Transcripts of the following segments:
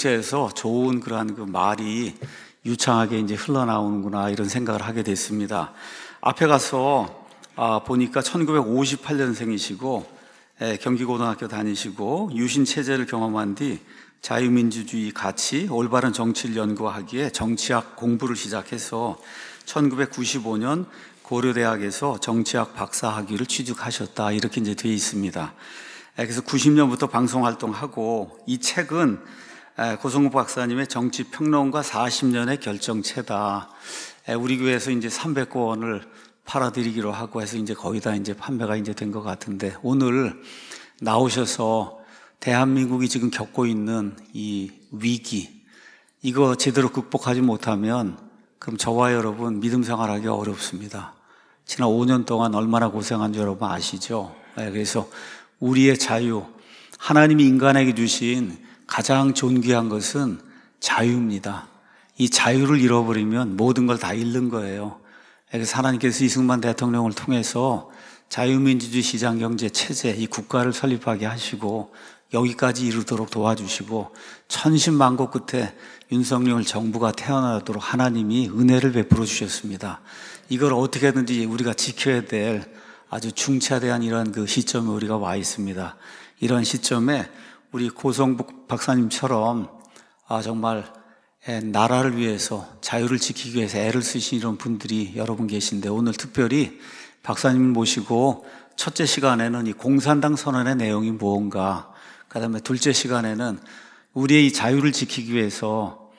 독재에서 좋은 그러한 그 말이 유창하게 이제 흘러나오는구나 이런 생각을 하게 됐습니다. 앞에 가서 보니까 1958년생이시고 경기고등학교 다니시고 유신 체제를 경험한 뒤 자유민주주의 가치, 올바른 정치를 연구하기에 정치학 공부를 시작해서 1995년 고려대학에서 정치학 박사학위를 취득하셨다 이렇게 이제 되어 있습니다. 그래서 90년부터 방송활동하고 이 책은 고성국 박사님의 정치평론가 40년의 결정체다. 우리 교회에서 이제 300권을 팔아드리기로 하고 해서 이제 거의 다 이제 판매가 이제 된 것 같은데 오늘 나오셔서 대한민국이 지금 겪고 있는 이 위기 이거 제대로 극복하지 못하면 그럼 저와 여러분 믿음 생활하기 어렵습니다. 지난 5년 동안 얼마나 고생한 줄 여러분 아시죠? 그래서 우리의 자유, 하나님이 인간에게 주신 가장 존귀한 것은 자유입니다. 이 자유를 잃어버리면 모든 걸 다 잃는 거예요. 그래서 하나님께서 이승만 대통령을 통해서 자유민주주의 시장경제 체제, 이 국가를 설립하게 하시고 여기까지 이르도록 도와주시고 천신만고 끝에 윤석열 정부가 태어나도록 하나님이 은혜를 베풀어 주셨습니다. 이걸 어떻게든지 우리가 지켜야 될 아주 중차대한 이런 그 시점에 우리가 와 있습니다. 이런 시점에 우리 고성국 박사님처럼 정말 나라를 위해서 자유를 지키기 위해서 애를 쓰신 이런 분들이 여러분 계신데 오늘 특별히 박사님을 모시고 첫째 시간에는 이 공산당 선언의 내용이 무언가, 그 다음에 둘째 시간에는 우리의 이 자유를 지키기 위해서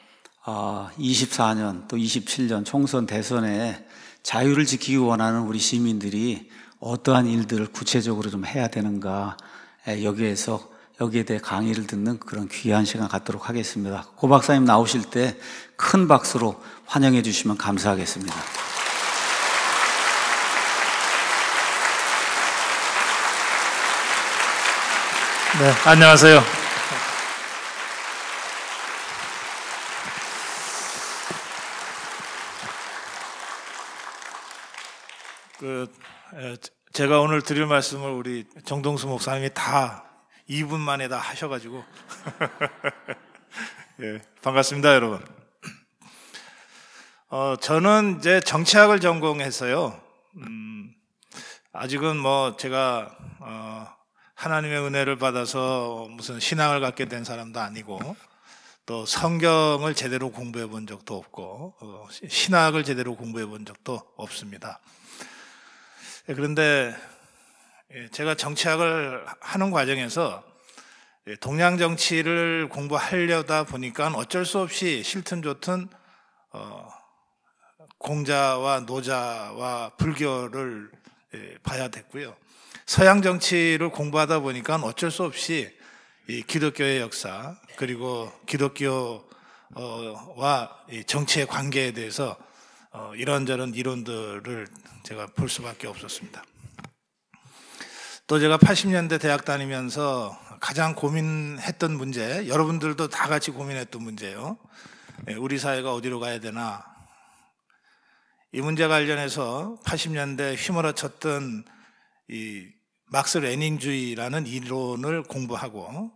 24년 또 27년 총선 대선에 자유를 지키기 원하는 우리 시민들이 어떠한 일들을 구체적으로 좀 해야 되는가, 여기에 대해 강의를 듣는 그런 귀한 시간 갖도록 하겠습니다. 고 박사님 나오실 때 큰 박수로 환영해 주시면 감사하겠습니다. 네, 안녕하세요. 제가 오늘 드릴 말씀을 우리 정동수 목사님이 다 2분 만에 다 하셔가지고 예, 반갑습니다, 여러분. 저는 이제 정치학을 전공해서요. 아직은 뭐 제가 하나님의 은혜를 받아서 무슨 신앙을 갖게 된 사람도 아니고 또 성경을 제대로 공부해 본 적도 없고 신학을 제대로 공부해 본 적도 없습니다. 그런데 제가 정치학을 하는 과정에서 동양 정치를 공부하려다 보니까 어쩔 수 없이 싫든 좋든 공자와 노자와 불교를 봐야 됐고요. 서양 정치를 공부하다 보니까 어쩔 수 없이 이 기독교의 역사 그리고 기독교와 이 정치의 관계에 대해서 이런저런 이론들을 제가 볼 수밖에 없었습니다. 또 제가 80년대 대학 다니면서 가장 고민했던 문제, 여러분들도 다 같이 고민했던 문제예요. 우리 사회가 어디로 가야 되나. 이 문제 관련해서 80년대 휘몰아쳤던 이 막스 레닌주의라는 이론을 공부하고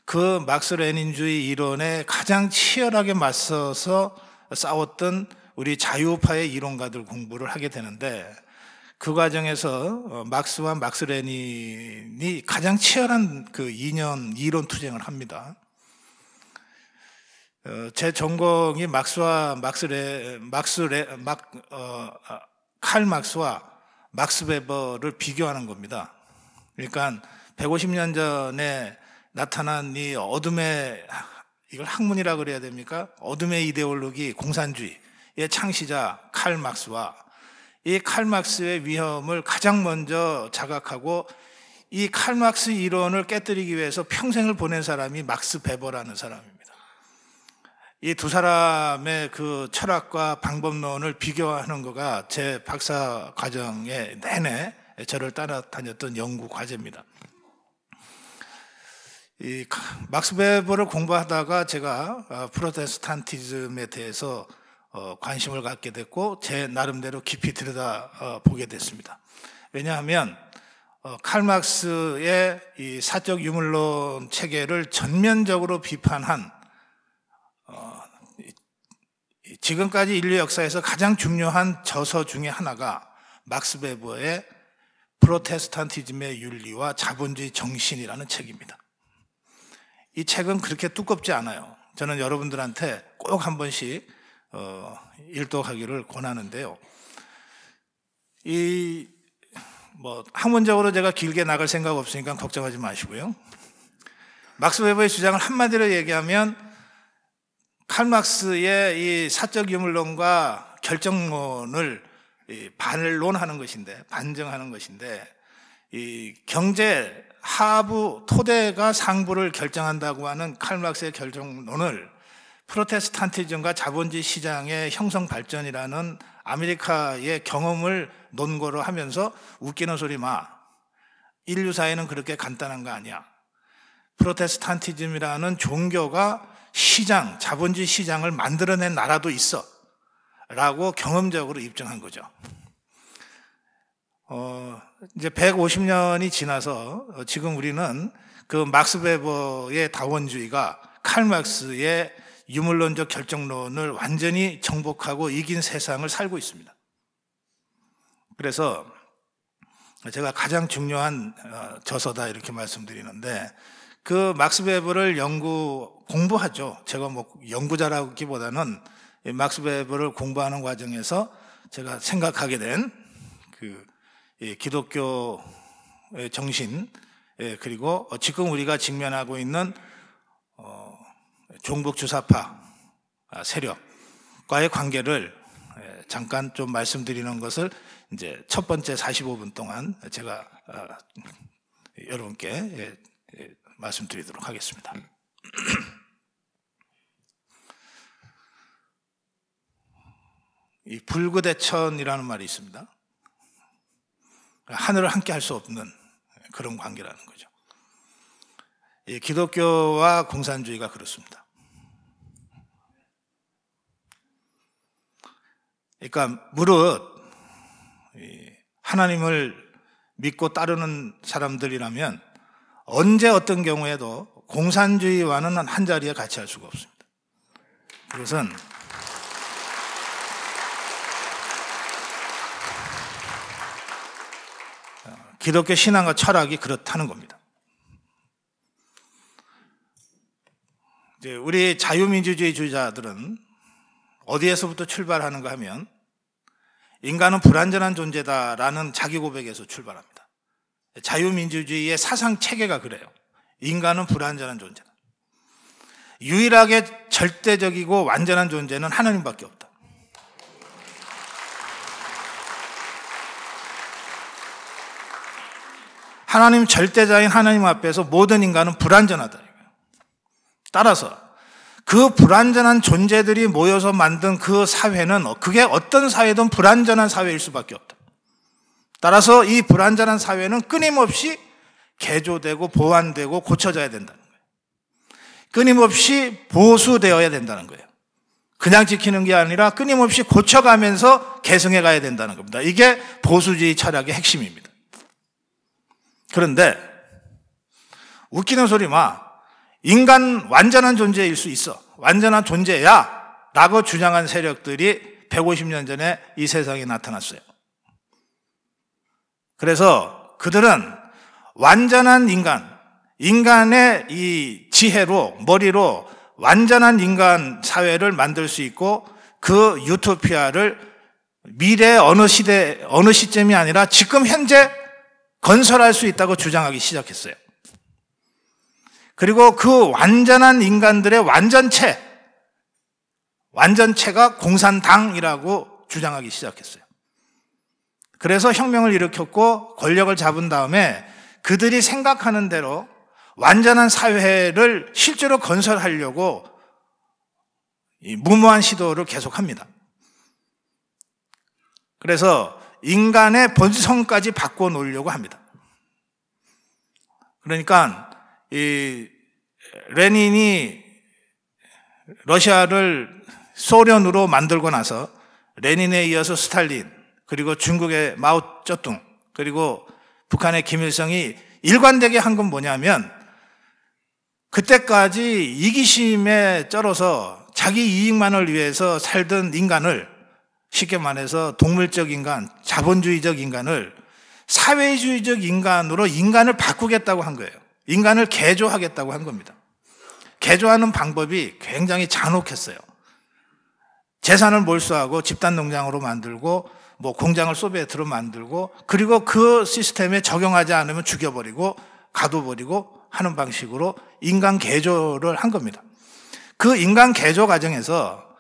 그 막스 레닌주의 이론에 가장 치열하게 맞서서 싸웠던 우리 자유파의 이론가들 공부를 하게 되는데 그 과정에서 막스와 막스 레닌이 가장 치열한 그 이론 투쟁을 합니다. 제 전공이 칼 막스와 막스 베버를 비교하는 겁니다. 그러니까 150년 전에 나타난 이 어둠의, 이걸 학문이라 그래야 됩니까? 어둠의 이데올로기 공산주의의 창시자 칼 막스와 이 칼 막스의 위험을 가장 먼저 자각하고 이 칼 막스 이론을 깨뜨리기 위해서 평생을 보낸 사람이 막스 베버라는 사람입니다. 이 두 사람의 그 철학과 방법론을 비교하는 거가 제 박사 과정의 내내 저를 따라다녔던 연구 과제입니다. 이 막스 베버를 공부하다가 제가 프로테스탄티즘에 대해서 관심을 갖게 됐고 제 나름대로 깊이 들여다보게 됐습니다. 왜냐하면 칼 막스의 이 사적 유물론 체계를 전면적으로 비판한 지금까지 인류 역사에서 가장 중요한 저서 중에 하나가 막스 베버의 프로테스탄티즘의 윤리와 자본주의 정신이라는 책입니다. 이 책은 그렇게 두껍지 않아요. 저는 여러분들한테 꼭 한 번씩 일독하기를 권하는데요. 학문적으로 제가 길게 나갈 생각 없으니까 걱정하지 마시고요. 막스 베버의 주장을 한마디로 얘기하면 칼 막스의 이 사적 유물론과 결정론을 반론하는 것인데, 반증하는 것인데, 이 경제 하부 토대가 상부를 결정한다고 하는 칼 막스의 결정론을 프로테스탄티즘과 자본주의 시장의 형성 발전이라는 아메리카의 경험을 논거로 하면서 웃기는 소리 마. 인류 사회는 그렇게 간단한 거 아니야. 프로테스탄티즘이라는 종교가 시장, 자본주의 시장을 만들어낸 나라도 있어. 라고 경험적으로 입증한 거죠. 이제 150년이 지나서 지금 우리는 그 막스 베버의 다원주의가 칼 막스의 유물론적 결정론을 완전히 정복하고 이긴 세상을 살고 있습니다. 그래서 제가 가장 중요한 저서다 이렇게 말씀드리는데, 그 막스 베버를 공부하죠. 제가 연구자라기보다는 막스 베버를 공부하는 과정에서 제가 생각하게 된 기독교의 정신, 그리고 지금 우리가 직면하고 있는 종북주사파 세력과의 관계를 잠깐 좀 말씀드리는 것을 이제 첫 번째 45분 동안 제가 여러분께 말씀드리도록 하겠습니다. 이 불구대천이라는 말이 있습니다. 하늘을 함께 할 수 없는 그런 관계라는 거죠. 이 기독교와 공산주의가 그렇습니다. 그러니까 무릇 하나님을 믿고 따르는 사람들이라면 언제 어떤 경우에도 공산주의와는 한 자리에 같이 할 수가 없습니다. 그것은 기독교 신앙과 철학이 그렇다는 겁니다. 이제 우리 자유민주주의자들은 어디에서부터 출발하는가 하면 인간은 불완전한 존재다라는 자기 고백에서 출발합니다. 자유민주주의의 사상 체계가 그래요. 인간은 불완전한 존재다. 유일하게 절대적이고 완전한 존재는 하나님밖에 없다. 하나님 절대자인 하나님 앞에서 모든 인간은 불완전하다. 따라서 그 불완전한 존재들이 모여서 만든 그 사회는 그게 어떤 사회든 불완전한 사회일 수밖에 없다. 따라서 이 불완전한 사회는 끊임없이 개조되고 보완되고 고쳐져야 된다는 거예요. 끊임없이 보수되어야 된다는 거예요. 그냥 지키는 게 아니라 끊임없이 고쳐가면서 개성해 가야 된다는 겁니다. 이게 보수주의 철학의 핵심입니다. 그런데 웃기는 소리 마. 인간 완전한 존재일 수 있어. 완전한 존재야. 라고 주장한 세력들이 150년 전에 이 세상에 나타났어요. 그래서 그들은 완전한 인간의 이 지혜로, 머리로 완전한 인간 사회를 만들 수 있고 그 유토피아를 미래의 어느 시점이 아니라 지금 현재 건설할 수 있다고 주장하기 시작했어요. 그리고 그 완전한 인간들의 완전체가 공산당이라고 주장하기 시작했어요. 그래서 혁명을 일으켰고 권력을 잡은 다음에 그들이 생각하는 대로 완전한 사회를 실제로 건설하려고 무모한 시도를 계속합니다. 그래서 인간의 본성까지 바꿔놓으려고 합니다. 그러니까 이 레닌이 러시아를 소련으로 만들고 나서 레닌에 이어서 스탈린, 그리고 중국의 마오쩌둥, 그리고 북한의 김일성이 일관되게 한 건 뭐냐면 그때까지 이기심에 쩔어서 자기 이익만을 위해서 살던 인간을, 쉽게 말해서 동물적 인간, 자본주의적 인간을 사회주의적 인간으로 인간을 바꾸겠다고 한 거예요. 인간을 개조하겠다고 한 겁니다. 개조하는 방법이 굉장히 잔혹했어요. 재산을 몰수하고 집단 농장으로 만들고 뭐 공장을 소비에트로 만들고, 그리고 그 시스템에 적용하지 않으면 죽여버리고 가둬버리고 하는 방식으로 인간 개조를 한 겁니다. 그 인간 개조 과정에서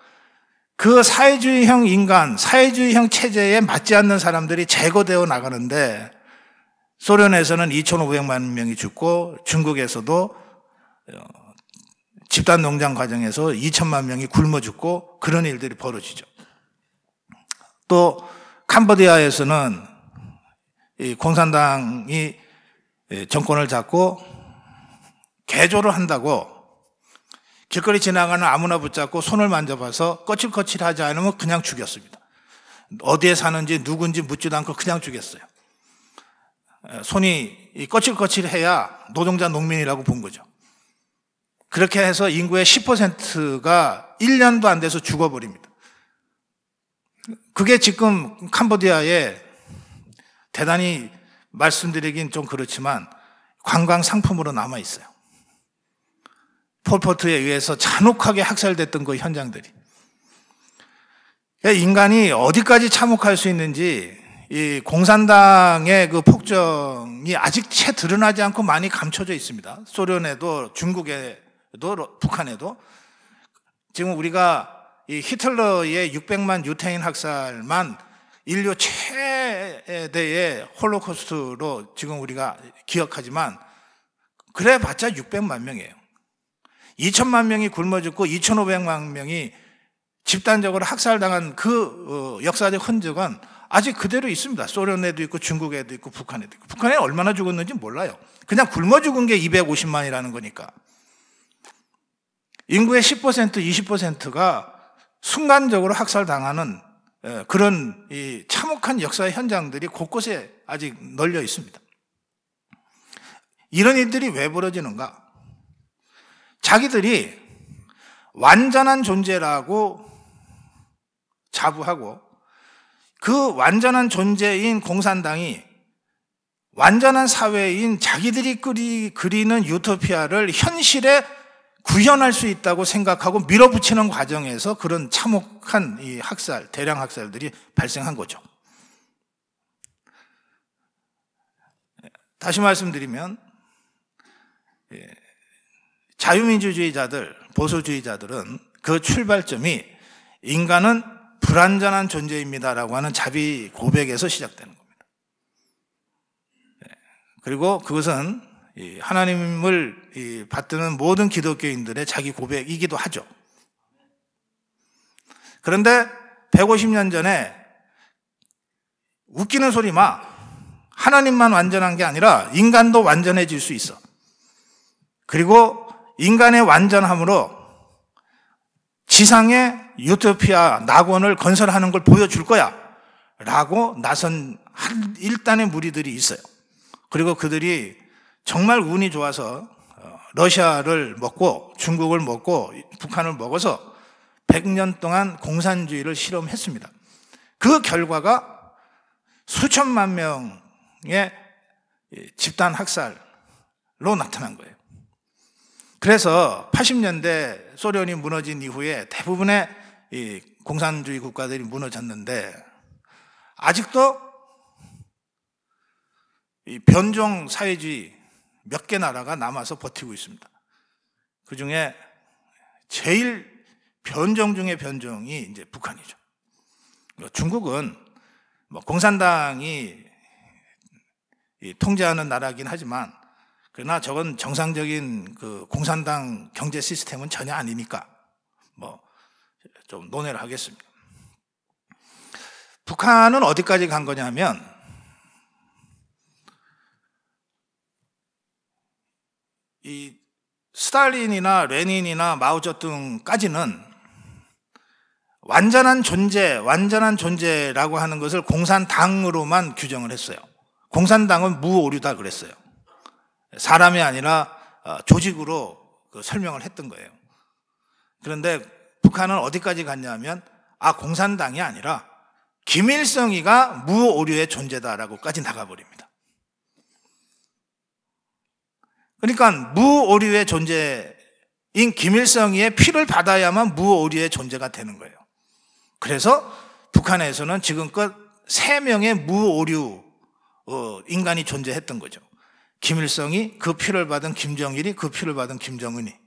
그 사회주의형 인간, 사회주의형 체제에 맞지 않는 사람들이 제거되어 나가는데, 소련에서는 2,500만 명이 죽고 중국에서도 집단 농장 과정에서 2천만 명이 굶어 죽고 그런 일들이 벌어지죠. 또 캄보디아에서는 이 공산당이 정권을 잡고 개조를 한다고 길거리 지나가는 아무나 붙잡고 손을 만져봐서 거칠거칠하지 않으면 그냥 죽였습니다. 어디에 사는지 누군지 묻지도 않고 그냥 죽였어요. 손이 거칠거칠해야 노동자 농민이라고 본 거죠. 그렇게 해서 인구의 10%가 1년도 안 돼서 죽어버립니다. 그게 지금 캄보디아에 대단히 말씀드리긴 좀 그렇지만 관광 상품으로 남아 있어요. 폴포트에 의해서 잔혹하게 학살됐던 그 현장들이. 인간이 어디까지 참혹할 수 있는지 이 공산당의 그 폭정이 아직 채 드러나지 않고 많이 감춰져 있습니다. 소련에도, 중국에도, 북한에도. 지금 우리가 이 히틀러의 600만 유태인 학살만 인류 최대의 홀로코스트로 지금 우리가 기억하지만, 그래 봤자 600만 명이에요. 2천만 명이 굶어 죽고 2,500만 명이 집단적으로 학살당한 그 역사적 흔적은 아직 그대로 있습니다. 소련에도 있고 중국에도 있고 북한에도 있고. 북한에 얼마나 죽었는지 몰라요. 그냥 굶어 죽은 게 250만이라는 거니까. 인구의 10%, 20%가 순간적으로 학살당하는 그런 이 참혹한 역사의 현장들이 곳곳에 아직 널려 있습니다. 이런 일들이 왜 벌어지는가? 자기들이 완전한 존재라고 자부하고, 그 완전한 존재인 공산당이 완전한 사회인 자기들이 그리는 유토피아를 현실에 구현할 수 있다고 생각하고 밀어붙이는 과정에서 그런 참혹한 이 학살, 대량 학살들이 발생한 거죠. 다시 말씀드리면, 자유민주주의자들, 보수주의자들은 그 출발점이 인간은 불완전한 존재입니다라고 하는 자비 고백에서 시작되는 겁니다. 그리고 그것은 하나님을 받드는 모든 기독교인들의 자기 고백이기도 하죠. 그런데 150년 전에 웃기는 소리 마. 하나님만 완전한 게 아니라 인간도 완전해질 수 있어. 그리고 인간의 완전함으로 지상의 유토피아 낙원을 건설하는 걸 보여줄 거야 라고 나선 한 일단의 무리들이 있어요. 그리고 그들이 정말 운이 좋아서 러시아를 먹고 중국을 먹고 북한을 먹어서 100년 동안 공산주의를 실험했습니다. 그 결과가 수천만 명의 집단 학살로 나타난 거예요. 그래서 80년대 소련이 무너진 이후에 대부분의 이 공산주의 국가들이 무너졌는데, 아직도 이 변종 사회주의 몇 개 나라가 남아서 버티고 있습니다. 그 중에 제일 변종 중에 변종이 이제 북한이죠. 중국은 뭐 공산당이 통제하는 나라긴 하지만, 그러나 저건 정상적인 그 공산당 경제 시스템은 전혀 아니니까 뭐 좀 논의를 하겠습니다. 북한은 어디까지 간 거냐면, 이 스탈린이나 레닌이나 마오쩌둥까지는 완전한 존재라고 하는 것을 공산당으로만 규정을 했어요. 공산당은 무오류다 그랬어요. 사람이 아니라 조직으로 설명을 했던 거예요. 그런데 북한은 어디까지 갔냐면 공산당이 아니라 김일성이가 무오류의 존재다라고까지 나가버립니다. 그러니까 무오류의 존재인 김일성이의 피를 받아야만 무오류의 존재가 되는 거예요. 그래서 북한에서는 지금껏 3명의 무오류 인간이 존재했던 거죠. 김일성이, 그 피를 받은 김정일이, 그 피를 받은 김정은이.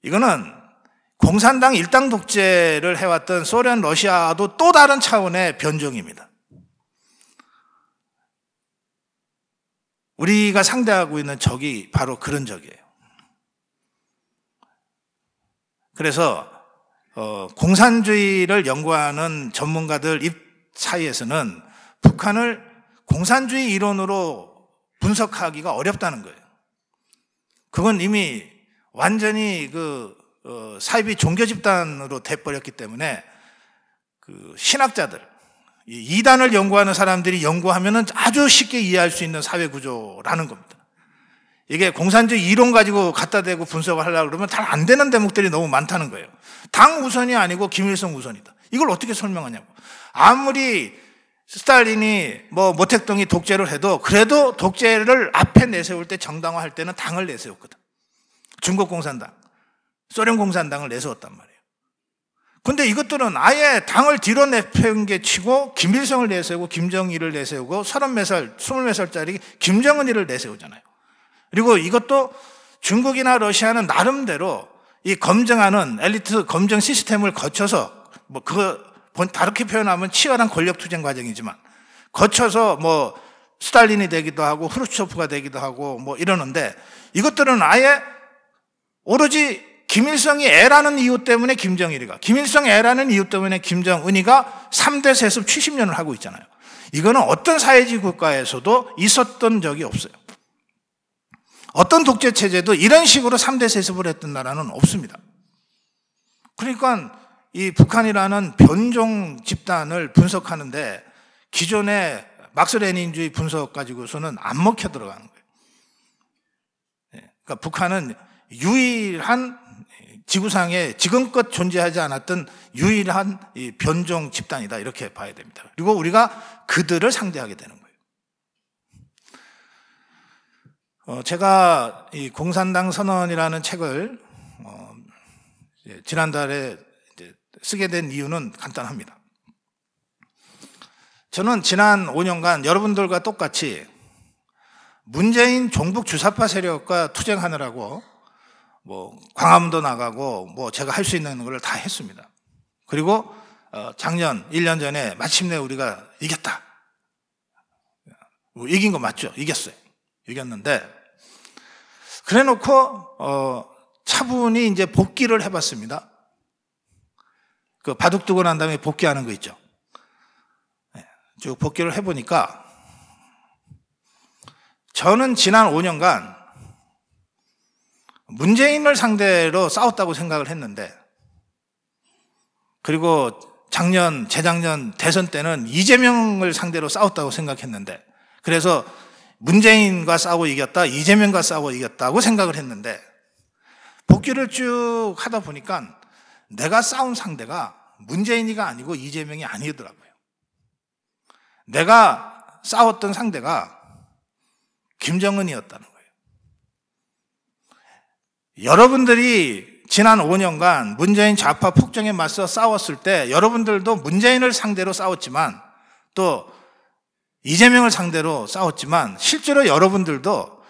이거는 공산당 일당 독재를 해왔던 소련, 러시아도 또 다른 차원의 변종입니다. 우리가 상대하고 있는 적이 바로 그런 적이에요. 그래서 공산주의를 연구하는 전문가들 사이에서는 북한을 공산주의 이론으로 분석하기가 어렵다는 거예요. 그건 이미 완전히 사이비 종교 집단으로 돼버렸기 때문에 신학자들, 이단을 연구하는 사람들이 연구하면은 아주 쉽게 이해할 수 있는 사회 구조라는 겁니다. 이게 공산주의 이론 가지고 갖다 대고 분석을 하려고 그러면 잘 안 되는 대목들이 너무 많다는 거예요. 당 우선이 아니고 김일성 우선이다. 이걸 어떻게 설명하냐고. 아무리 스탈린이 모택동이 독재를 해도 그래도 독재를 앞에 내세울 때, 정당화할 때는 당을 내세웠거든. 중국 공산당, 소련 공산당을 내세웠단 말이에요. 근데 이것들은 아예 당을 뒤로 내팽개 치고 김일성을 내세우고 김정일을 내세우고 30몇 살, 20몇 살짜리 김정은이를 내세우잖아요. 그리고 이것도 중국이나 러시아는 나름대로 이 검증하는 엘리트 검증 시스템을 거쳐서 다르게 표현하면 치열한 권력 투쟁 과정이지만 거쳐서 스탈린이 되기도 하고 후르츠초프가 되기도 하고 이러는데, 이것들은 아예 오로지 김일성이 애라는 이유 때문에 김정일이가, 김일성 애라는 이유 때문에 김정은이가 3대 세습 70년을 하고 있잖아요. 이거는 어떤 사회주의 국가에서도 있었던 적이 없어요. 어떤 독재 체제도 이런 식으로 3대 세습을 했던 나라는 없습니다. 그러니까 이 북한이라는 변종 집단을 분석하는데 기존의 막스 레닌주의 분석 가지고서는 안 먹혀 들어가는 거예요. 그러니까 북한은 유일한 지구상에 지금껏 존재하지 않았던 유일한 이 변종 집단이다, 이렇게 봐야 됩니다. 그리고 우리가 그들을 상대하게 되는 거예요. 제가 이 공산당 선언이라는 책을 지난달에 쓰게 된 이유는 간단합니다. 저는 지난 5년간 여러분들과 똑같이 문재인 종북 주사파 세력과 투쟁하느라고 광화문도 나가고 제가 할 수 있는 걸 다 했습니다. 그리고 작년 1년 전에 마침내 우리가 이겼다. 이긴 거 맞죠? 이겼어요. 이겼는데 그래 놓고 차분히 이제 복귀를 해봤습니다. 바둑 두고 난 다음에 복귀하는 거 있죠. 쭉 복귀를 해보니까 저는 지난 5년간 문재인을 상대로 싸웠다고 생각을 했는데, 그리고 재작년 대선 때는 이재명을 상대로 싸웠다고 생각했는데, 그래서 문재인과 싸우고 이겼다, 이재명과 싸우고 이겼다고 생각을 했는데, 복귀를 쭉 하다 보니까 내가 싸운 상대가 문재인이가 아니고 이재명이 아니더라고요. 내가 싸웠던 상대가 김정은이었다는 거예요. 여러분들이 지난 5년간 문재인 좌파 폭정에 맞서 싸웠을 때 여러분들도 문재인을 상대로 싸웠지만 또 이재명을 상대로 싸웠지만 실제로 여러분들도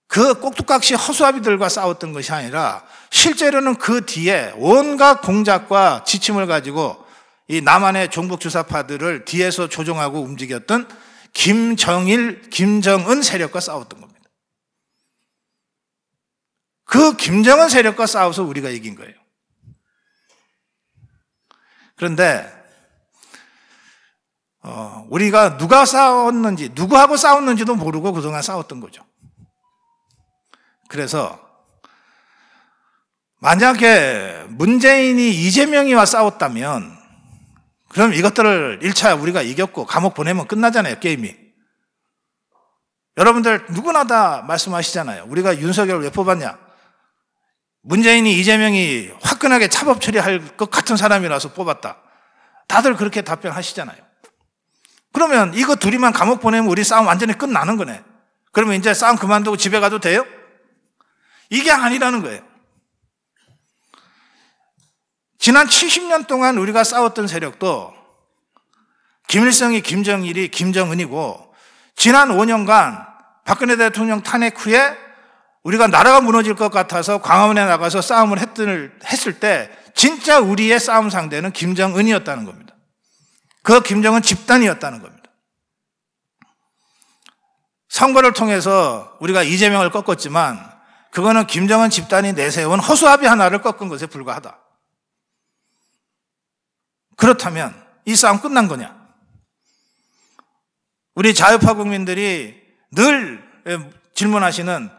그 꼭두각시 허수아비들과 싸웠던 것이 아니라 실제로는 그 뒤에 온갖 공작과 지침을 가지고 이 남한의 종북 주사파들을 뒤에서 조종하고 움직였던 김정일, 김정은 세력과 싸웠던 겁니다. 그 김정은 세력과 싸워서 우리가 이긴 거예요. 그런데 우리가 누가 싸웠는지, 누구하고 싸웠는지도 모르고 그동안 싸웠던 거죠. 그래서 만약에 문재인이 이재명이와 싸웠다면 그럼 이것들을 1차 우리가 이겼고 감옥 보내면 끝나잖아요, 게임이. 여러분들 누구나 다 말씀하시잖아요. 우리가 윤석열을 왜 뽑았냐? 문재인이 이재명이 화끈하게 차법 처리할 것 같은 사람이라서 뽑았다. 다들 그렇게 답변하시잖아요. 그러면 이거 둘이만 감옥 보내면 우리 싸움 완전히 끝나는 거네. 그러면 이제 싸움 그만두고 집에 가도 돼요? 이게 아니라는 거예요. 지난 70년 동안 우리가 싸웠던 세력도 김일성이 김정일이 김정은이고, 지난 5년간 박근혜 대통령 탄핵 후에 우리가 나라가 무너질 것 같아서 광화문에 나가서 싸움을 했을 때 진짜 우리의 싸움 상대는 김정은이었다는 겁니다. 그 김정은 집단이었다는 겁니다. 선거를 통해서 우리가 이재명을 꺾었지만 그거는 김정은 집단이 내세운 허수아비 하나를 꺾은 것에 불과하다. 그렇다면 이 싸움 끝난 거냐? 우리 자유파 국민들이 늘 질문하시는,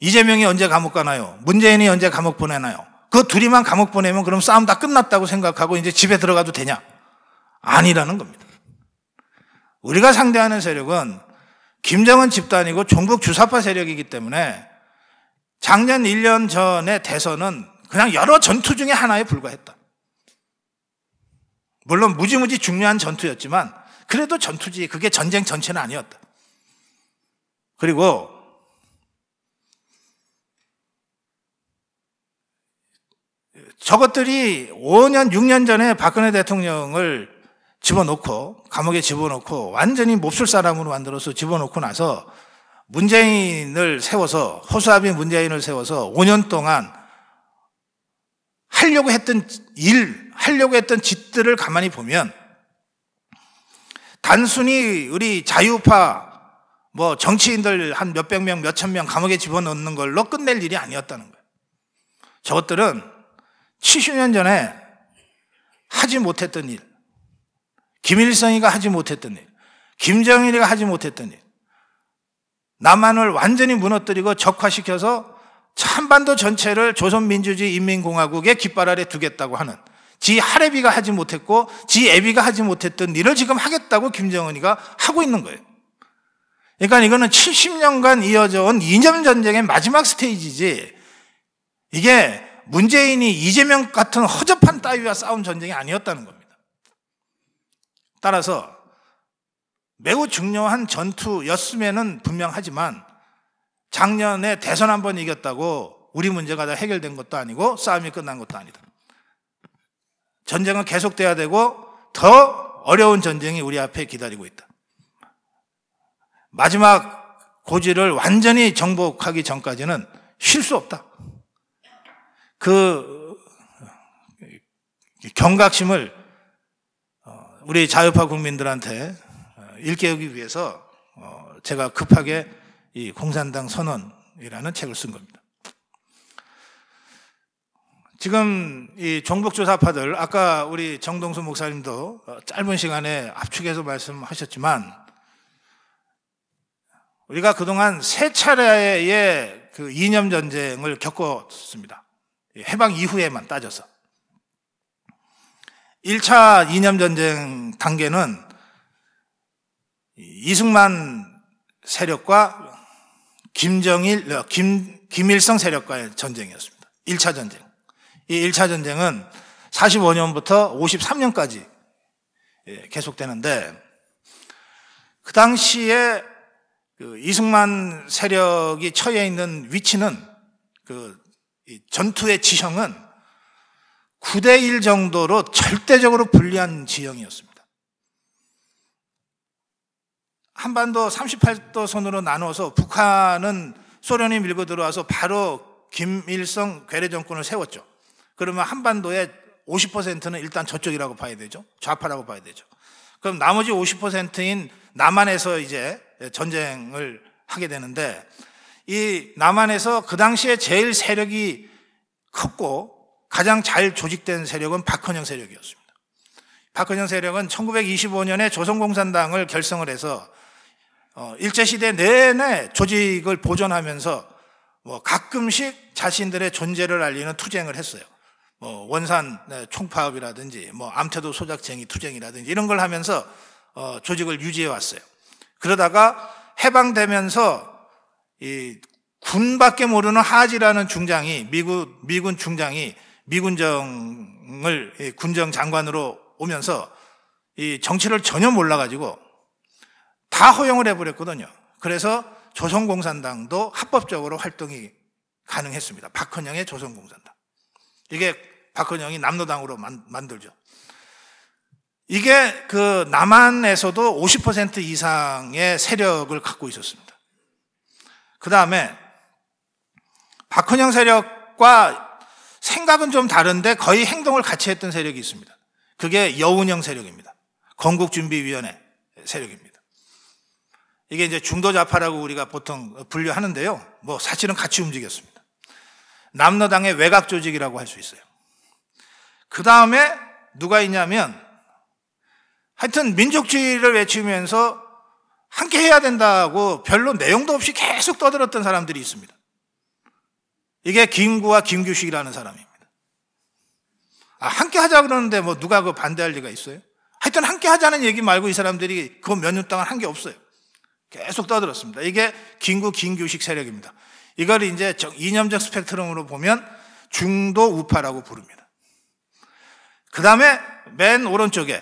이재명이 언제 감옥 가나요? 문재인이 언제 감옥 보내나요? 그 둘이만 감옥 보내면 그럼 싸움 다 끝났다고 생각하고 이제 집에 들어가도 되냐? 아니라는 겁니다. 우리가 상대하는 세력은 김정은 집단이고 종북 주사파 세력이기 때문에 작년 1년 전의 대선은 그냥 여러 전투 중에 하나에 불과했다. 물론 무지무지 중요한 전투였지만 그래도 전투지, 그게 전쟁 전체는 아니었다. 그리고 저것들이 5년, 6년 전에 박근혜 대통령을 집어넣고, 감옥에 집어넣고, 완전히 몹쓸 사람으로 만들어서 집어넣고 나서 문재인을 세워서, 허수아비 문재인을 세워서 5년 동안 하려고 했던 일, 하려고 했던 짓들을 가만히 보면 단순히 우리 자유파 정치인들 한 몇백 명, 몇천 명 감옥에 집어넣는 걸로 끝낼 일이 아니었다는 거예요. 저것들은 70년 전에 하지 못했던 일, 김일성이가 하지 못했던 일, 김정일이가 하지 못했던 일, 남한을 완전히 무너뜨리고 적화시켜서 한반도 전체를 조선민주주의 인민공화국의 깃발 아래 두겠다고 하는, 지 할애비가 하지 못했고 지 애비가 하지 못했던 일을 지금 하겠다고 김정은이가 하고 있는 거예요. 그러니까 이거는 70년간 이어져 온 이념 전쟁의 마지막 스테이지지, 이게 문재인이 이재명 같은 허접한 따위와 싸운 전쟁이 아니었다는 겁니다. 따라서 매우 중요한 전투였음에는 분명하지만 작년에 대선 한번 이겼다고 우리 문제가 다 해결된 것도 아니고 싸움이 끝난 것도 아니다. 전쟁은 계속돼야 되고 더 어려운 전쟁이 우리 앞에 기다리고 있다. 마지막 고지를 완전히 정복하기 전까지는 쉴 수 없다. 그 경각심을 우리 자유파 국민들한테 일깨우기 위해서 제가 급하게 이 공산당 선언이라는 책을 쓴 겁니다. 지금 이 종북주사파들, 아까 우리 정동수 목사님도 짧은 시간에 압축해서 말씀하셨지만 우리가 그동안 세 차례의 그 이념 전쟁을 겪었습니다. 해방 이후에만 따져서 1차 이념 전쟁 단계는 이승만 세력과 김일성 세력과의 전쟁이었습니다. 1차 전쟁. 이 1차 전쟁은 45년부터 53년까지 계속되는데, 그 당시에 그 이승만 세력이 처해 있는 위치는, 그 전투의 지형은 9대1 정도로 절대적으로 불리한 지형이었습니다. 한반도 38도 선으로 나눠서 북한은 소련이 밀고 들어와서 바로 김일성 괴뢰 정권을 세웠죠. 그러면 한반도의 50%는 일단 저쪽이라고 봐야 되죠. 좌파라고 봐야 되죠. 그럼 나머지 50%인 남한에서 이제 전쟁을 하게 되는데, 이 남한에서 그 당시에 제일 세력이 컸고 가장 잘 조직된 세력은 박헌영 세력이었습니다. 박헌영 세력은 1925년에 조선공산당을 결성을 해서 일제시대 내내 조직을 보존하면서 가끔씩 자신들의 존재를 알리는 투쟁을 했어요. 원산 총파업이라든지 암태도 소작쟁이 투쟁이라든지 이런 걸 하면서 조직을 유지해 왔어요. 그러다가 해방되면서 이 군밖에 모르는 하지라는 중장이 미군 중장이 미군정을 군정 장관으로 오면서 이 정치를 전혀 몰라가지고 다 허용을 해버렸거든요. 그래서 조선공산당도 합법적으로 활동이 가능했습니다. 박헌영의 조선공산당. 이게 박헌영이 남로당으로 만들죠. 이게 그 남한에서도 50% 이상의 세력을 갖고 있었습니다. 그 다음에 박헌영 세력과 생각은 좀 다른데 거의 행동을 같이 했던 세력이 있습니다. 그게 여운형 세력입니다. 건국준비위원회 세력입니다. 이게 이제 중도좌파라고 우리가 보통 분류하는데요. 뭐 사실은 같이 움직였습니다. 남로당의 외곽 조직이라고 할 수 있어요. 그 다음에 누가 있냐면 하여튼 민족주의를 외치면서 함께 해야 된다고 별로 내용도 없이 계속 떠들었던 사람들이 있습니다. 이게 김구와 김규식이라는 사람입니다. 함께 하자 그러는데 뭐 누가 그 반대할 리가 있어요? 하여튼 함께 하자는 얘기 말고 이 사람들이 그 몇 년 동안 한 게 없어요. 계속 떠들었습니다. 이게 김구, 김규식 세력입니다. 이걸 이제 이념적 스펙트럼으로 보면 중도 우파라고 부릅니다. 그 다음에 맨 오른쪽에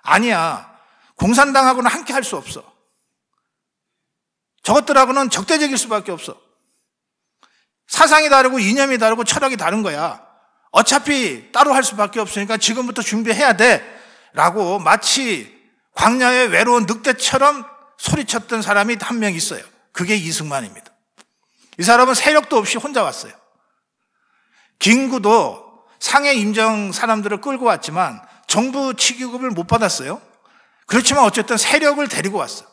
아니야, 공산당하고는 함께 할 수 없어. 저것들하고는 적대적일 수밖에 없어. 사상이 다르고 이념이 다르고 철학이 다른 거야. 어차피 따로 할 수밖에 없으니까 지금부터 준비해야 돼 라고 마치 광야의 외로운 늑대처럼 소리쳤던 사람이 한 명 있어요. 그게 이승만입니다. 이 사람은 세력도 없이 혼자 왔어요. 김구도 상해 임정 사람들을 끌고 왔지만 정부 치기급을 못 받았어요. 그렇지만 어쨌든 세력을 데리고 왔어.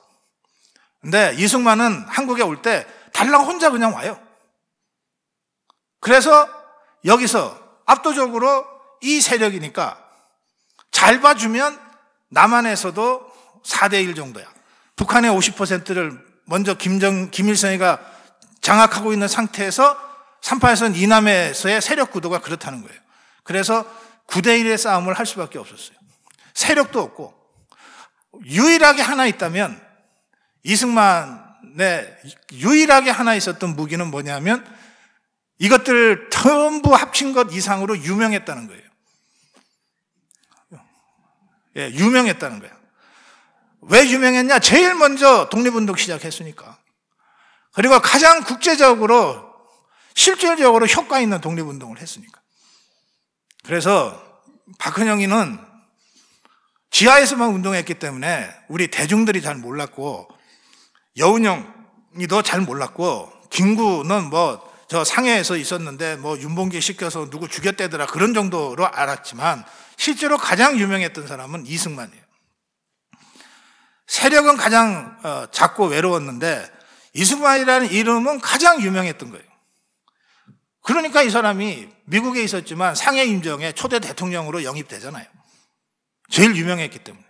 근데 이승만은 한국에 올 때 달랑 혼자 그냥 와요. 그래서 여기서 압도적으로 이 세력이니까 잘 봐주면 남한에서도 4대1 정도야. 북한의 50%를 먼저 김일성이가 장악하고 있는 상태에서 3파에서는 이남에서의 세력 구도가 그렇다는 거예요. 그래서 9대1의 싸움을 할 수밖에 없었어요. 세력도 없고 유일하게 하나 있다면 이승만의 유일하게 하나 있었던 무기는 뭐냐면 이것들 전부 합친 것 이상으로 유명했다는 거예요. 예, 유명했다는 거예요. 왜 유명했냐? 제일 먼저 독립운동 시작했으니까. 그리고 가장 국제적으로 실질적으로 효과 있는 독립운동을 했으니까. 그래서 박헌영이는 지하에서만 운동했기 때문에 우리 대중들이 잘 몰랐고 여운형이 더 잘 몰랐고 김구는 뭐 저 상해에서 있었는데 뭐 윤봉길 시켜서 누구 죽였대더라 그런 정도로 알았지만 실제로 가장 유명했던 사람은 이승만이에요. 세력은 가장 작고 외로웠는데 이승만이라는 이름은 가장 유명했던 거예요. 그러니까 이 사람이 미국에 있었지만 상해 임정의 초대 대통령으로 영입되잖아요. 제일 유명했기 때문에.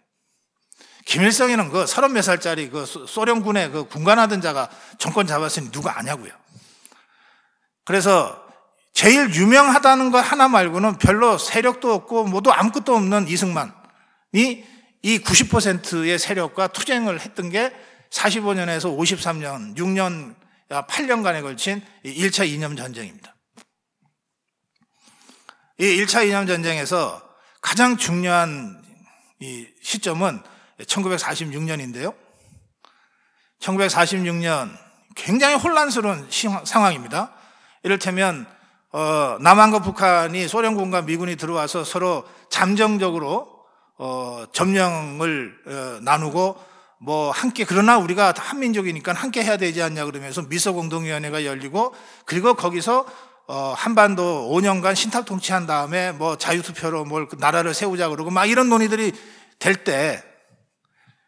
김일성이는 그 30몇 살짜리 그 소련군의 그 군관하던 자가 정권 잡았으니 누가 아냐고요. 그래서 제일 유명하다는 거 하나 말고는 별로 세력도 없고 뭐도 아무것도 없는 이승만이 이 90%의 세력과 투쟁을 했던 게 45년에서 53년, 6년, 8년간에 걸친 1차 이념 전쟁입니다. 이 1차 이념 전쟁에서 가장 중요한 이 시점은 1946년인데요. 1946년 굉장히 혼란스러운 상황입니다. 이를테면 남한과 북한이 소련군과 미군이 들어와서 서로 잠정적으로 점령을 나누고 뭐 함께 그러나 우리가 한민족이니까 함께 해야 되지 않냐 그러면서 미소공동위원회가 열리고 그리고 거기서 한반도 5년간 신탁 통치한 다음에 뭐 자유투표로 뭘 나라를 세우자 그러고 막 이런 논의들이 될 때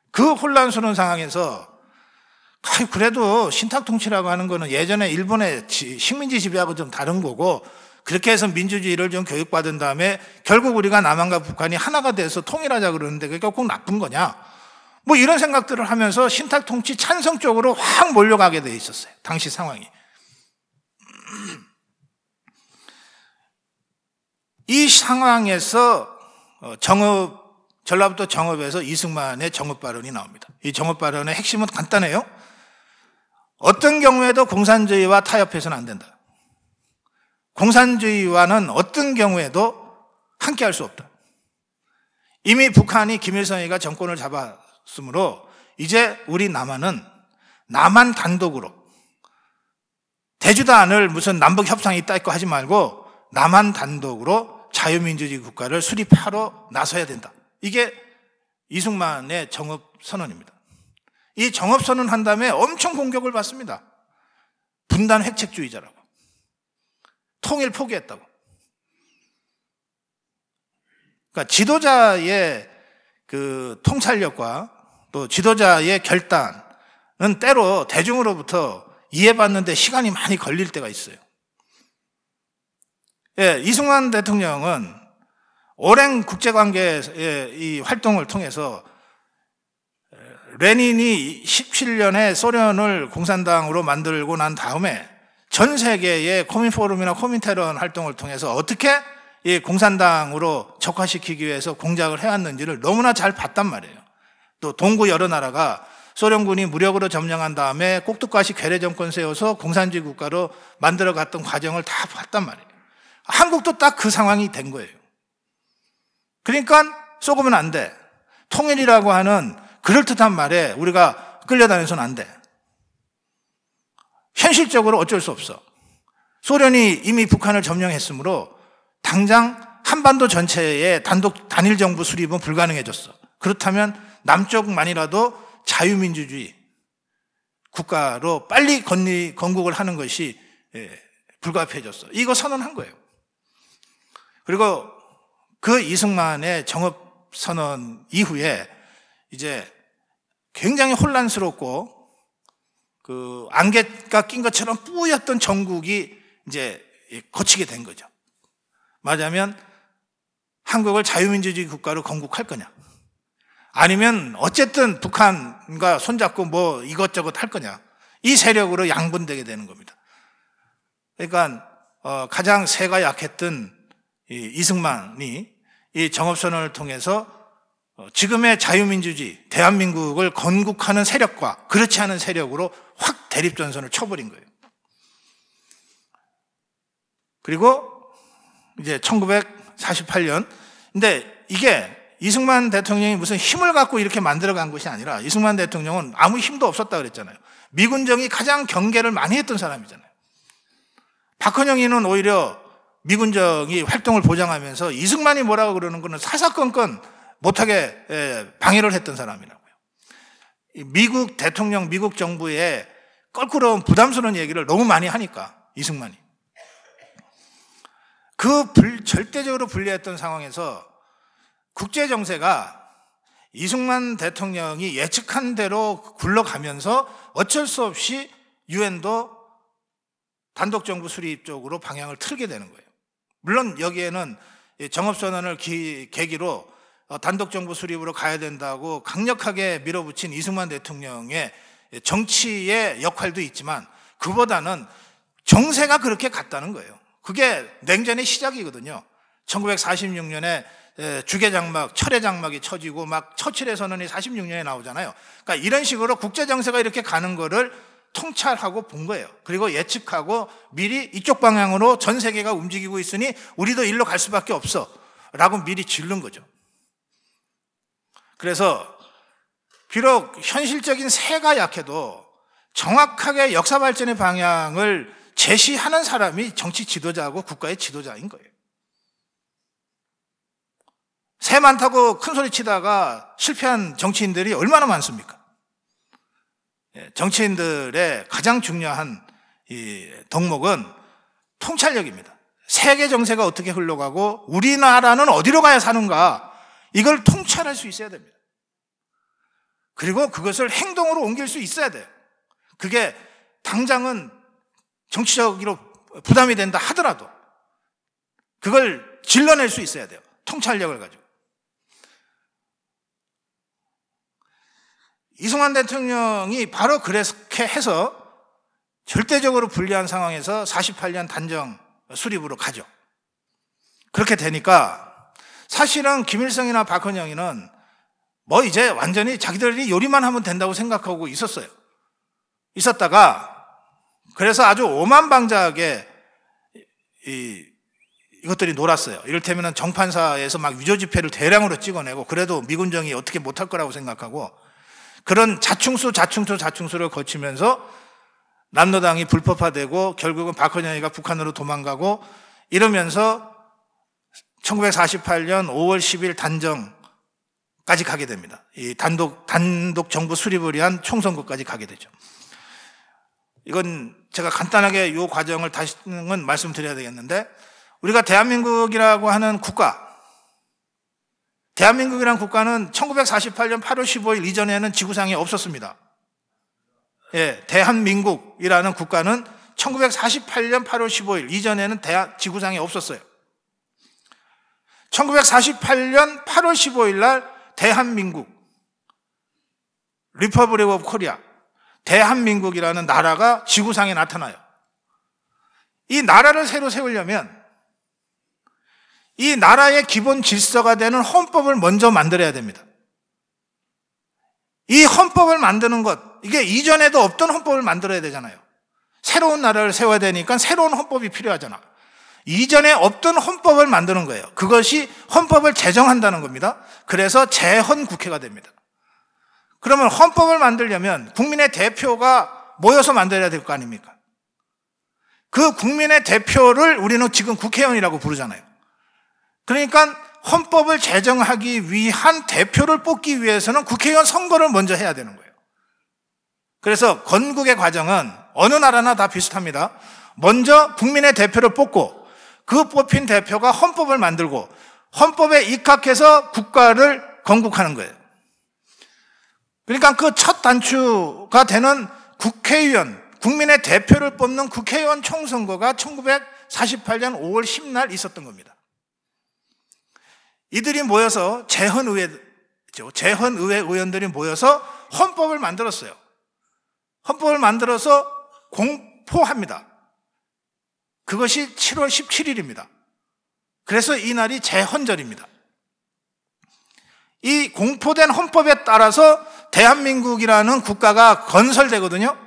그 혼란스러운 상황에서 그래도 신탁 통치라고 하는 거는 예전에 일본의 식민지 지배하고 좀 다른 거고 그렇게 해서 민주주의를 좀 교육받은 다음에 결국 우리가 남한과 북한이 하나가 돼서 통일하자 그러는데 그게 꼭 나쁜 거냐 뭐 이런 생각들을 하면서 신탁 통치 찬성 쪽으로 확 몰려가게 돼 있었어요. 당시 상황이. 이 상황에서 전라북도 정읍에서 이승만의 정읍 발언이 나옵니다. 이 정읍 발언의 핵심은 간단해요. 어떤 경우에도 공산주의와 타협해서는 안 된다. 공산주의와는 어떤 경우에도 함께할 수 없다. 이미 북한이 김일성이가 정권을 잡았으므로 이제 우리 남한은 남한 단독으로 대주도 않을 무슨 남북 협상이 있다 있고 하지 말고 남한 단독으로 자유민주주의 국가를 수립하러 나서야 된다. 이게 이승만의 정업선언입니다. 이 정업선언 한 다음에 엄청 공격을 받습니다. 분단 획책주의자라고. 통일 포기했다고. 그러니까 지도자의 그 통찰력과 또 지도자의 결단은 때로 대중으로부터 이해받는데 시간이 많이 걸릴 때가 있어요. 예, 이승만 대통령은 오랜 국제관계의 이 활동을 통해서 레닌이 17년에 소련을 공산당으로 만들고 난 다음에 전 세계의 코민포럼이나 코민테런 활동을 통해서 어떻게 이 공산당으로 적화시키기 위해서 공작을 해왔는지를 너무나 잘 봤단 말이에요. 또 동구 여러 나라가 소련군이 무력으로 점령한 다음에 꼭두가시 괴뢰 정권 세워서 공산주의 국가로 만들어갔던 과정을 다 봤단 말이에요. 한국도 딱 그 상황이 된 거예요. 그러니까 속으면 안 돼. 통일이라고 하는 그럴듯한 말에 우리가 끌려다녀서는 안 돼. 현실적으로 어쩔 수 없어. 소련이 이미 북한을 점령했으므로 당장 한반도 전체의 단독 단일 정부 수립은 불가능해졌어. 그렇다면 남쪽만이라도 자유민주주의 국가로 빨리 건국을 하는 것이 불가피해졌어. 이거 선언한 거예요. 그리고 그 이승만의 정업선언 이후에 이제 굉장히 혼란스럽고 그 안개가 낀 것처럼 뿌였던 정국이 이제 거치게 된 거죠. 말하자면 한국을 자유민주주의 국가로 건국할 거냐, 아니면 어쨌든 북한과 손잡고 뭐 이것저것 할 거냐, 이 세력으로 양분되게 되는 겁니다. 그러니까 가장 세가 약했던 이승만이 이 정업선언을 통해서 지금의 자유민주주의 대한민국을 건국하는 세력과 그렇지 않은 세력으로 확 대립전선을 쳐버린 거예요. 그리고 이제 1948년, 근데 이게 이승만 대통령이 무슨 힘을 갖고 이렇게 만들어간 것이 아니라 이승만 대통령은 아무 힘도 없었다 그랬잖아요. 미군정이 가장 경계를 많이 했던 사람이잖아요. 박헌영이는 오히려 미군정이 활동을 보장하면서 이승만이 뭐라고 그러는 거는 사사건건 못하게 방해를 했던 사람이라고요. 미국 대통령, 미국 정부의 껄끄러운 부담스러운 얘기를 너무 많이 하니까 이승만이. 그 절대적으로 불리했던 상황에서 국제정세가 이승만 대통령이 예측한 대로 굴러가면서 어쩔 수 없이 유엔도 단독정부 수립 쪽으로 방향을 틀게 되는 거예요. 물론 여기에는 정업선언을 계기로 단독정부 수립으로 가야 된다고 강력하게 밀어붙인 이승만 대통령의 정치의 역할도 있지만 그보다는 정세가 그렇게 갔다는 거예요. 그게 냉전의 시작이거든요. 1946년에 주계장막, 철회장막이 쳐지고 막 처칠의 선언이 46년에 나오잖아요. 그러니까 이런 식으로 국제정세가 이렇게 가는 거를 통찰하고 본 거예요. 그리고 예측하고 미리 이쪽 방향으로 전 세계가 움직이고 있으니 우리도 일로 갈 수밖에 없어 라고 미리 질른 거죠. 그래서 비록 현실적인 세가 약해도 정확하게 역사 발전의 방향을 제시하는 사람이 정치 지도자하고 국가의 지도자인 거예요. 새 많다고 큰 소리 치다가 실패한 정치인들이 얼마나 많습니까? 정치인들의 가장 중요한 이 덕목은 통찰력입니다. 세계 정세가 어떻게 흘러가고 우리나라는 어디로 가야 사는가, 이걸 통찰할 수 있어야 됩니다. 그리고 그것을 행동으로 옮길 수 있어야 돼요. 그게 당장은 정치적으로 부담이 된다 하더라도 그걸 질러낼 수 있어야 돼요. 통찰력을 가지고. 이승만 대통령이 바로 그렇게 해서 절대적으로 불리한 상황에서 48년 단정 수립으로 가죠. 그렇게 되니까 사실은 김일성이나 박헌영이는 뭐 이제 완전히 자기들이 요리만 하면 된다고 생각하고 있었어요. 있었다가 그래서 아주 오만방자하게 이것들이 놀았어요. 이를테면 정판사에서 막 위조지폐를 대량으로 찍어내고 그래도 미군정이 어떻게 못할 거라고 생각하고 그런 자충수를 거치면서 남로당이 불법화되고 결국은 박헌영이가 북한으로 도망가고 이러면서 1948년 5월 10일 단정까지 가게 됩니다. 이 단독 정부 수립을 위한 총선거까지 가게 되죠. 이건 제가 간단하게 이 과정을 다시는 말씀드려야 되겠는데 우리가 대한민국이라고 하는 대한민국이라는 국가는 1948년 8월 15일 이전에는 지구상에 없었습니다. 예, 대한민국이라는 국가는 1948년 8월 15일 이전에는 지구상에 없었어요. 1948년 8월 15일 날 대한민국 리퍼블릭 오브 코리아 대한민국이라는 나라가 지구상에 나타나요. 이 나라를 새로 세우려면 이 나라의 기본 질서가 되는 헌법을 먼저 만들어야 됩니다. 이 헌법을 만드는 것, 이게 이전에도 없던 헌법을 만들어야 되잖아요. 새로운 나라를 세워야 되니까 새로운 헌법이 필요하잖아. 이전에 없던 헌법을 만드는 거예요. 그것이 헌법을 제정한다는 겁니다. 그래서 재헌국회가 됩니다. 그러면 헌법을 만들려면 국민의 대표가 모여서 만들어야 될 거 아닙니까? 그 국민의 대표를 우리는 지금 국회의원이라고 부르잖아요. 그러니까 헌법을 제정하기 위한 대표를 뽑기 위해서는 국회의원 선거를 먼저 해야 되는 거예요. 그래서 건국의 과정은 어느 나라나 다 비슷합니다. 먼저 국민의 대표를 뽑고 그 뽑힌 대표가 헌법을 만들고 헌법에 입각해서 국가를 건국하는 거예요. 그러니까 그 첫 단추가 되는 국회의원, 국민의 대표를 뽑는 국회의원 총선거가 1948년 5월 10날 있었던 겁니다. 이들이 모여서 재헌의회 의원들이 모여서 헌법을 만들었어요. 헌법을 만들어서 공포합니다. 그것이 7월 17일입니다. 그래서 이날이 재헌절입니다. 이 공포된 헌법에 따라서 대한민국이라는 국가가 건설되거든요.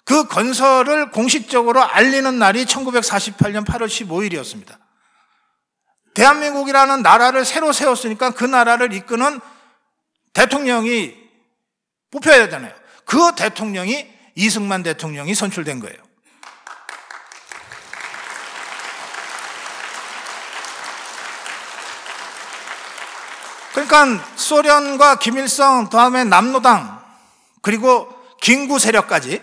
그 건설을 공식적으로 알리는 날이 1948년 8월 15일이었습니다. 대한민국이라는 나라를 새로 세웠으니까 그 나라를 이끄는 대통령이 뽑혀야 되잖아요. 그 대통령이 이승만 대통령이 선출된 거예요. 그러니까 소련과 김일성, 다음에 남로당, 그리고 김구 세력까지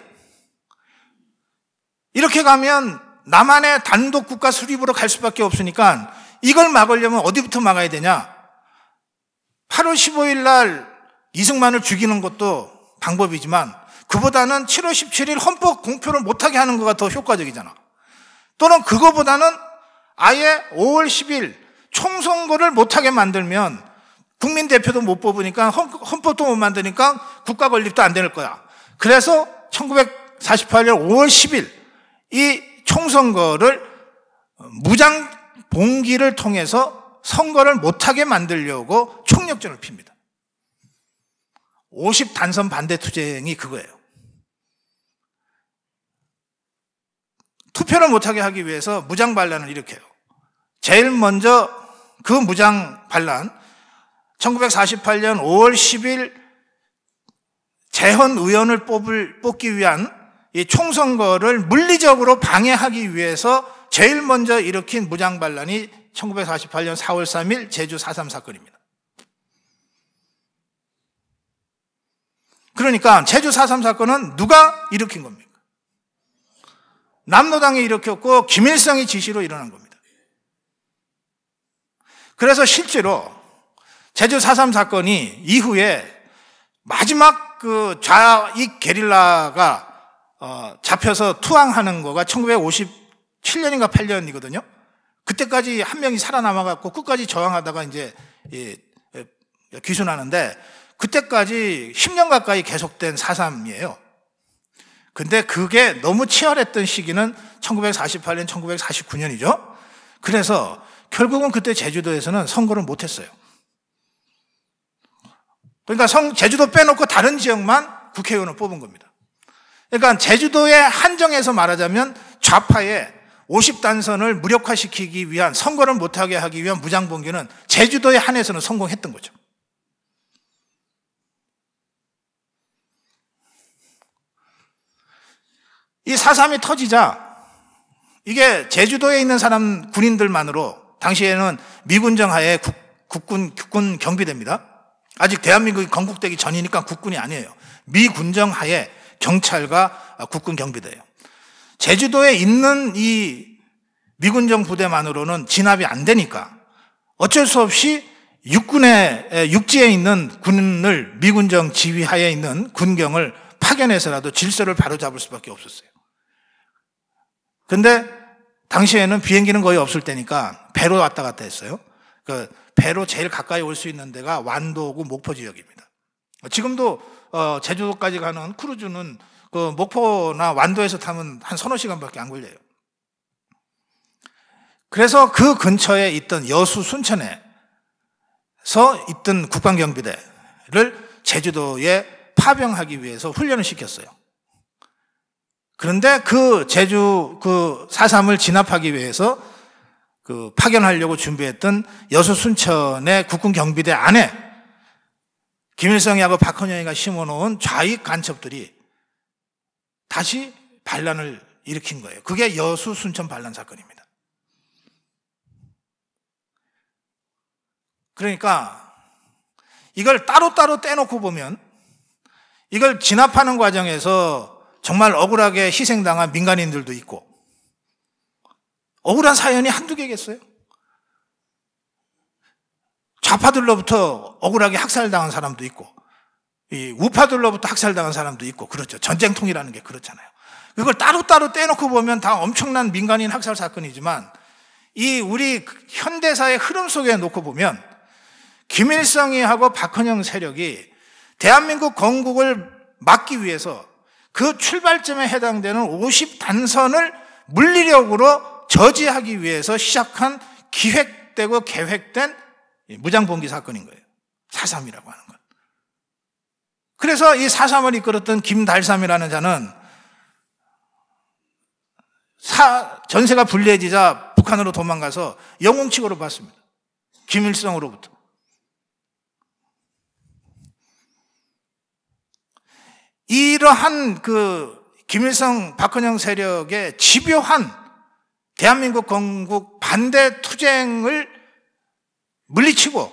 이렇게 가면 남한의 단독 국가 수립으로 갈 수밖에 없으니까 이걸 막으려면 어디부터 막아야 되냐? 8월 15일 날 이승만을 죽이는 것도 방법이지만 그보다는 7월 17일 헌법 공표를 못하게 하는 거가 더 효과적이잖아. 또는 그거보다는 아예 5월 10일 총선거를 못하게 만들면 국민 대표도 못 뽑으니까 헌법도 못 만드니까 국가 건립도 안 될 거야. 그래서 1948년 5월 10일 이 총선거를 무장 봉기를 통해서 선거를 못하게 만들려고 총력전을 핍니다. 50단선 반대 투쟁이 그거예요. 투표를 못하게 하기 위해서 무장 반란을 일으켜요. 제일 먼저 그 무장 반란 1948년 5월 10일 재헌의원을 뽑기 위한 이 총선거를 물리적으로 방해하기 위해서 제일 먼저 일으킨 무장 반란이 1948년 4월 3일 제주 4.3 사건입니다. 그러니까 제주 4.3 사건은 누가 일으킨 겁니까? 남로당이 일으켰고 김일성이 지시로 일어난 겁니다. 그래서 실제로 제주 4.3 사건이 이후에 마지막 그 좌익 게릴라가 잡혀서 투항하는 거가 1957년인가 8년이거든요. 그때까지 한 명이 살아남아갖고 끝까지 저항하다가 이제 귀순하는데 그때까지 10년 가까이 계속된 4.3이에요. 근데 그게 너무 치열했던 시기는 1948년, 1949년이죠. 그래서 결국은 그때 제주도에서는 선거를 못했어요. 그러니까 제주도 빼놓고 다른 지역만 국회의원을 뽑은 겁니다. 그러니까 제주도의 한정에서 말하자면 좌파의 50단선을 무력화시키기 위한, 선거를 못하게 하기 위한 무장봉기는 제주도에 한해서는 성공했던 거죠. 이 4.3이 터지자 이게 제주도에 있는 사람 군인들만으로, 당시에는 미군정 하에 국군 경비대입니다. 아직 대한민국이 건국되기 전이니까 국군이 아니에요. 미군정 하에 경찰과 국군 경비대예요. 제주도에 있는 이 미군정 부대만으로는 진압이 안 되니까 어쩔 수 없이 육지에 있는 군을, 미군정 지휘하에 있는 군경을 파견해서라도 질서를 바로잡을 수밖에 없었어요. 근데 당시에는 비행기는 거의 없을 때니까 배로 왔다 갔다 했어요. 그 배로 제일 가까이 올 수 있는 데가 완도구 목포 지역입니다. 지금도 제주도까지 가는 크루즈는 그 목포나 완도에서 타면 한 서너 시간밖에 안 걸려요. 그래서 그 근처에 있던 여수 순천에서 있던 국방경비대를 제주도에 파병하기 위해서 훈련을 시켰어요. 그런데 그 4.3을 진압하기 위해서 그 파견하려고 준비했던 여수 순천의 국군 경비대 안에 김일성이하고 박헌영이가 심어놓은 좌익 간첩들이 다시 반란을 일으킨 거예요. 그게 여수 순천 반란 사건입니다. 그러니까 이걸 따로따로 떼놓고 보면 이걸 진압하는 과정에서 정말 억울하게 희생당한 민간인들도 있고, 억울한 사연이 한두 개겠어요? 좌파들로부터 억울하게 학살당한 사람도 있고, 이 우파들로부터 학살당한 사람도 있고, 그렇죠. 전쟁통이라는 게 그렇잖아요. 그걸 따로따로 떼놓고 보면 다 엄청난 민간인 학살 사건이지만, 이 우리 현대사의 흐름 속에 놓고 보면 김일성이하고 박헌영 세력이 대한민국 건국을 막기 위해서 그 출발점에 해당되는 50단선을 물리력으로 저지하기 위해서 시작한 기획되고 계획된 무장봉기 사건인 거예요. 4.3이라고 하는 것. 그래서 이 4.3을 이끌었던 김달삼이라는 자는 전세가 불리해지자 북한으로 도망가서 영웅치고를 받습니다. 김일성으로부터. 이러한 그 김일성, 박헌영 세력의 집요한 대한민국 건국 반대 투쟁을 물리치고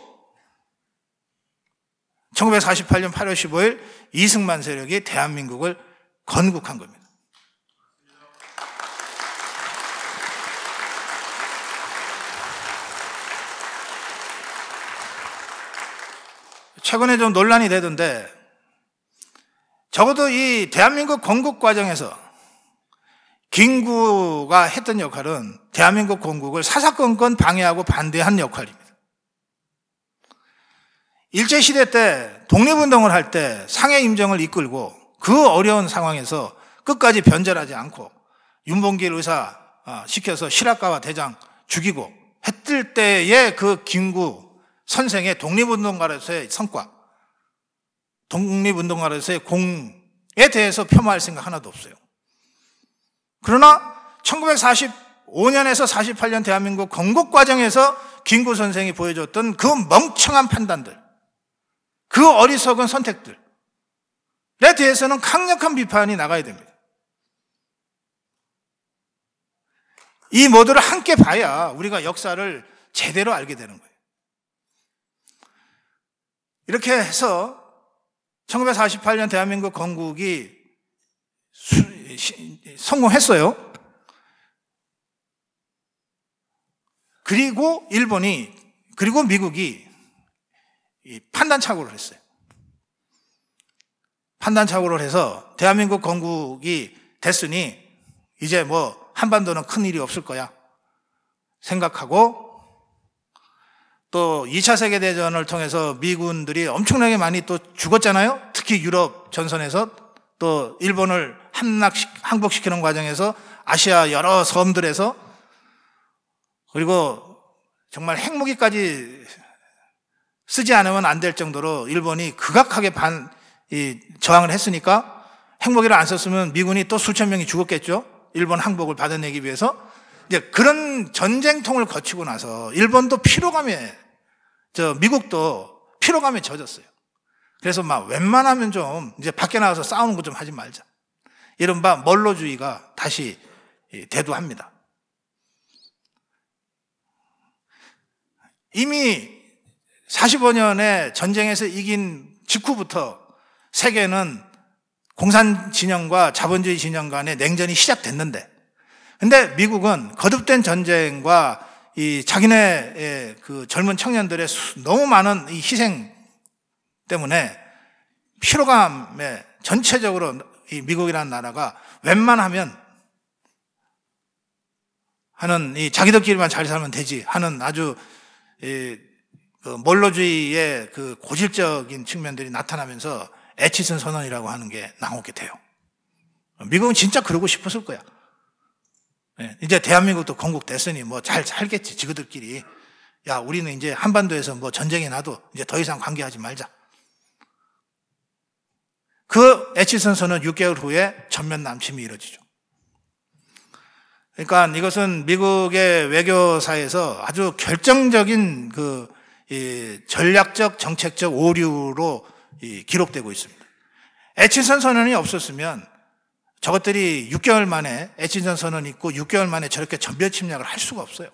1948년 8월 15일 이승만 세력이 대한민국을 건국한 겁니다. 최근에 좀 논란이 되던데, 적어도 이 대한민국 건국 과정에서 김구가 했던 역할은 대한민국 건국을 사사건건 방해하고 반대한 역할입니다. 일제시대 때 독립운동을 할 때 상해임정을 이끌고 그 어려운 상황에서 끝까지 변절하지 않고 윤봉길 의사 시켜서 실학가와 대장 죽이고 했을 때의 그 김구 선생의 독립운동가로서의 성과, 독립운동가로서의 공에 대해서 폄하할 생각 하나도 없어요. 그러나 1945년에서 48년 대한민국 건국 과정에서 김구 선생이 보여줬던 그 멍청한 판단들, 그 어리석은 선택들에 대해서는 강력한 비판이 나가야 됩니다. 이 모두를 함께 봐야 우리가 역사를 제대로 알게 되는 거예요. 이렇게 해서 1948년 대한민국 건국이 성공했어요. 그리고 일본이, 그리고 미국이 판단착오를 했어요. 판단착오를 해서 대한민국 건국이 됐으니 이제 뭐 한반도는 큰일이 없을 거야 생각하고, 또 2차 세계대전을 통해서 미군들이 엄청나게 많이 또 죽었잖아요. 특히 유럽 전선에서, 또 일본을 항복시키는 과정에서 아시아 여러 섬들에서, 그리고 정말 핵무기까지 쓰지 않으면 안 될 정도로 일본이 극악하게 저항을 했으니까 핵무기를 안 썼으면 미군이 또 수천 명이 죽었겠죠. 일본 항복을 받아내기 위해서. 이제 그런 전쟁통을 거치고 나서 일본도 미국도 피로감에 젖었어요. 그래서 막 웬만하면 좀 이제 밖에 나가서 싸우는 거 좀 하지 말자. 이른바 멀로주의가 다시 대두합니다. 이미 45년의 전쟁에서 이긴 직후부터 세계는 공산 진영과 자본주의 진영 간의 냉전이 시작됐는데, 근데 미국은 거듭된 전쟁과 이 자기네의 그 젊은 청년들의 너무 많은 이 희생 때문에 피로감에 전체적으로 이 미국이라는 나라가 웬만하면 하는 이 자기들끼리만 잘 살면 되지 하는 아주 그 몰로주의의 그 고질적인 측면들이 나타나면서 에치슨 선언이라고 하는 게 나오게 돼요. 미국은 진짜 그러고 싶었을 거야. 이제 대한민국도 건국됐으니 뭐 잘 살겠지, 지그들끼리. 야, 우리는 이제 한반도에서 뭐 전쟁이 나도 이제 더 이상 관계하지 말자. 그 에치슨 선언 6개월 후에 전면 남침이 이루어지죠. 그러니까 이것은 미국의 외교사에서 아주 결정적인 이 전략적 정책적 오류로 기록되고 있습니다. 에치슨 선언이 없었으면 저것들이 6개월 만에 에치슨 선언이 있고 6개월 만에 저렇게 전면 침략을 할 수가 없어요.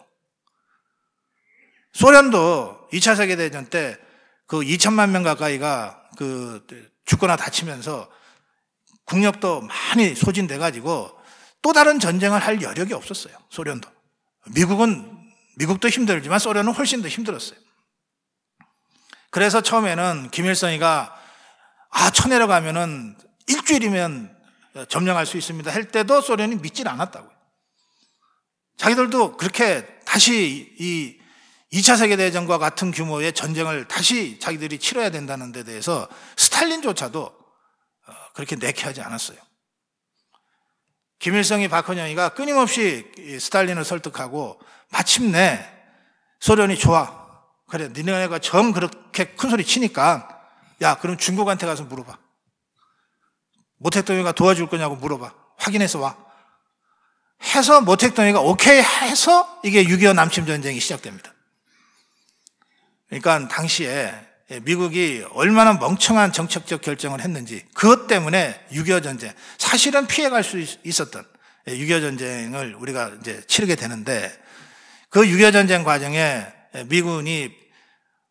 소련도 2차 세계대전 때 그 2천만 명 가까이가 죽거나 다치면서 국력도 많이 소진돼 가지고 또 다른 전쟁을 할 여력이 없었어요. 소련도. 미국도 힘들지만 소련은 훨씬 더 힘들었어요. 그래서 처음에는 김일성이가 쳐내려가면은 일주일이면 점령할 수 있습니다 할 때도 소련이 믿질 않았다고요. 자기들도 그렇게 다시 이 2차 세계대전과 같은 규모의 전쟁을 다시 자기들이 치러야 된다는 데 대해서 스탈린조차도 그렇게 내키하지 않았어요. 김일성이 박헌영이가 끊임없이 스탈린을 설득하고 마침내 소련이 좋아. 그래, 니네가 정 그렇게 큰 소리 치니까 야, 그럼 중국한테 가서 물어봐. 모택동이가 도와줄 거냐고 물어봐. 확인해서 와. 해서 모택동이가 오케이 해서 이게 6.25 남침 전쟁이 시작됩니다. 그러니까 당시에 미국이 얼마나 멍청한 정책적 결정을 했는지, 그것 때문에 6.25 전쟁, 사실은 피해갈 수 있었던 6.25 전쟁을 우리가 이제 치르게 되는데, 그 6.25 전쟁 과정에 미군이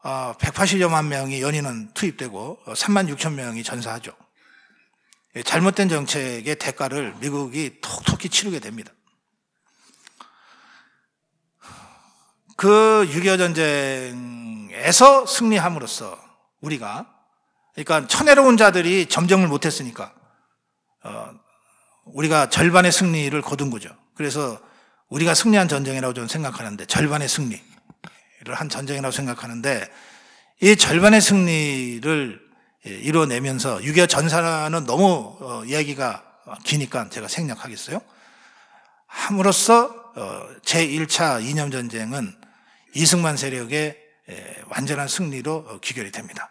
180여만 명이 연인은 투입되고 3만 6천 명이 전사하죠. 잘못된 정책의 대가를 미국이 톡톡히 치르게 됩니다. 그 6.25 전쟁에서 승리함으로써 우리가, 그러니까 쳐내려온 자들이 점령을 못했으니까 우리가 절반의 승리를 거둔 거죠. 그래서 우리가 승리한 전쟁이라고 저는 생각하는데, 절반의 승리를 한 전쟁이라고 생각하는데, 이 절반의 승리를 이뤄내면서 6.25 전사는 너무 이야기가 기니까 제가 생략하겠어요. 함으로써 제1차 이념전쟁은 이승만 세력의 완전한 승리로 귀결이 됩니다.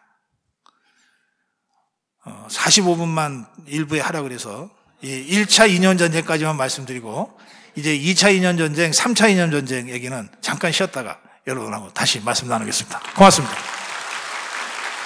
45분만 일부에 하라 그래서 1차 이념전쟁까지만 말씀드리고, 이제 2차 이념전쟁, 3차 이념전쟁 얘기는 잠깐 쉬었다가 여러분하고 다시 말씀 나누겠습니다. 고맙습니다.